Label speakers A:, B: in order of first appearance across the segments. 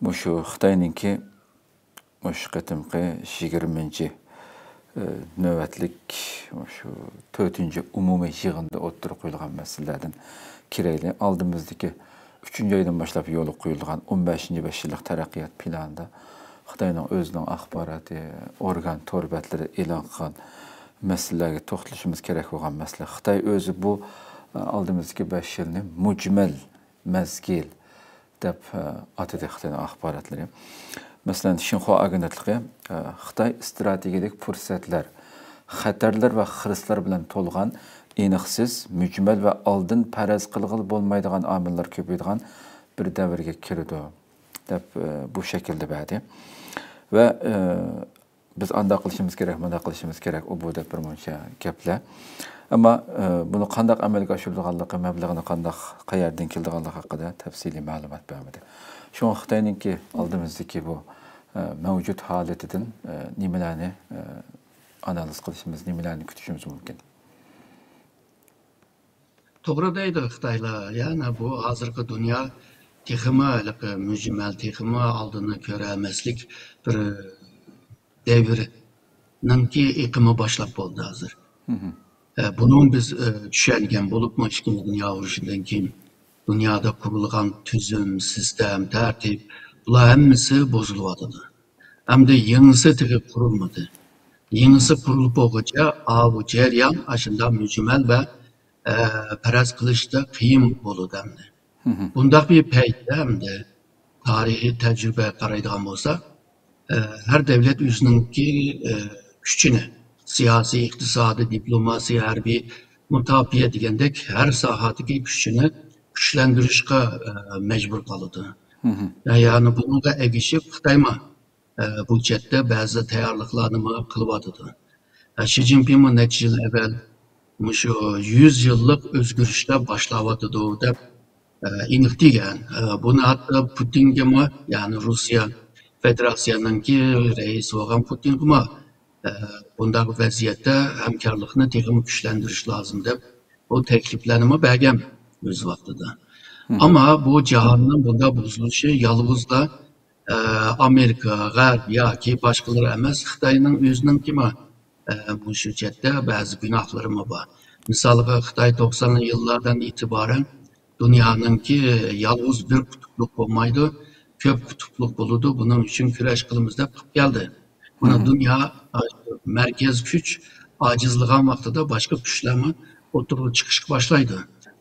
A: Muşu Xitayninki muş qatımqı 20-ci növbətlik şu 4-cü ümumi yığında oturuq qoyulğan məsələlərdən kirəyli aldığımızdakı 3-cü aydan başlap yolu qoyulğan 15-ci 5 illik tərəqqiyat planında Xitayның özünün axbaratı, organ torbətləri elan qılan məsələlərə toxtalışımız kerak olan məsələ. Xitay özü bu aldığımızdakı 5 ilni mücməl məzgil deb atıdı Xitayның axbaratları. Məsələn, Xinhua agentliyi Xitay strategik fürsətlər, xətərlər və xiristlər bilan tolğan, eniqsiz, mücməl və aldın pərəz qılğılı bolmaydigan amillər köpəydigan bir dəvrə kirdi deb bu şəkildə bədi. Və biz anda qilishimiz kerak, manda qilishimiz kerak, o bu deb bir muncha gaplar. Amma bunu qandaq amalga oshirdiganligi, mablag'ini qandaq qayerdan keldiganligi haqida tafsiliy ma'lumot bermadi. Şu an Xitayninki aldığımızdaki bu mevcut haletinden nimelerni analiz qilishimiz, nimelerni kutishimiz mümkün.
B: To'g'ri deydi Xitoylar. Ya'ni bu hozirgi dunyo texmi mücmel texmi aldığını ko'ramaslik bir devrninki iqimi boshlab bo'ldi hozir. Bunun biz tushungan bo'libmi 2. Dünya urushidan keyin dünyada kurulgan tüzüm, sistem, tertip bular hammasi bozilyotdi. Hamda yanisi tigib qurilmadi. Yanisi qurilib bo'lguncha bu jarayon ashunda mücmel ve paraz qilishda qiyin bo'ladi hamda. Bundaq bir paytda hamda tarixiy tajriba qaraydigan bo'lsa, her devlet o'zininki kuchini siyosiy, iqtisodiy, diplomasiya, harbiy, mutafiya degandek her sohadagi kuchini kuchlantirishga mecbur qoladi. Yani bunu da egishib Xitoyma bu chetda ba'zi tayyorliklarni qilyotdi. Xi Jinping necha yil avval shu 100 yillik o'zgarishlar boshlayotdi deb aniq degan. Buni hatto Putinga, yani Rossiya Federatsiyasininki reis bo'lgan Putinga bunday vaziyatda hamkorlikni texnik kuchlantirish lozim deb bu takliflarni bergan o'z vaqtida. Ama bu cihanın bunda bozuluşu yalnızla Amerika, G'arb yoki boshqalar emas, Xitoyning o'zining kimi bu chetda ba'zi gunohlari bor. Misoliga Xitoy 90'lı yillardan itibaren dunyoninki yalnız bir kutupluq bo'lmaydi, ko'p kutupluq bo'ladi. Bunun uchun kurash qilamiz deb qilib keldi. Buna dünya merkez güç acizliğin vaqtida boshqa kuchlarni o'tirib chiqishga boshlaydi.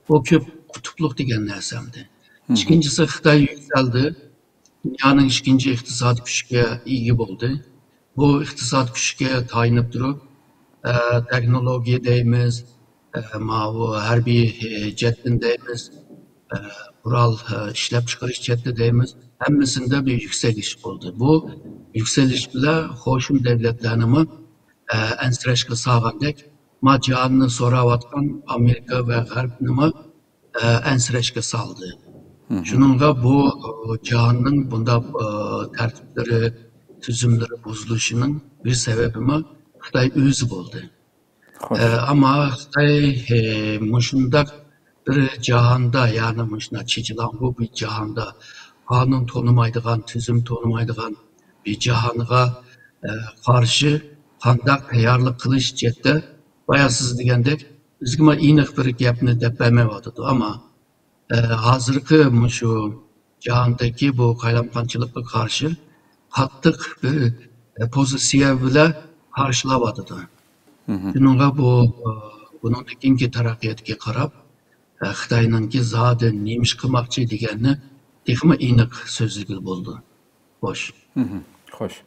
B: O köp kutupluk degen nersemdi. İkincisi Xitay yükseldi. Dünyanın ikinci iktisat güçüge iyi oldu. Bu iktisat güçüge tayinip durup teknoloji deyimiz, harbiy jettin deyimiz, kural işlep çıkarış jetti deyimiz. Hemmisinde bir yükseliş oldu. Bu yükseliş bile hoşum devletlerini ensireshga sağlandık. Macianını soravatkan Amerika ve G'arbni ensireshga saldı. Şununla bu cihanın bunda tertipleri, tüzümleri bozuluşunun bir sebebimi Xitoy özü oldu. Ama Xitoy muşundak bir cihanda, yani muşuna çeçilen bu bir cihanda kanun tanımaydigan, tüzüm tanımaydigan bir cihanıga karşı qandaq tayyorlik qilish chetda bayasiz degandek bizga aniq bir gapni deb bermayotdi. Ama hozirgi shu jahondagi bu qaylanqanchilikqa qarshi qattiq bir pozitsiya bilan qarshilayotdi. Shunga bunun keyingi taraqqiyotga qarab Xitoyninki zodi nima ish qilmoqchi deganni texmi aniq so'zli bo'ldi. Xo'sh.
A: Xo'sh.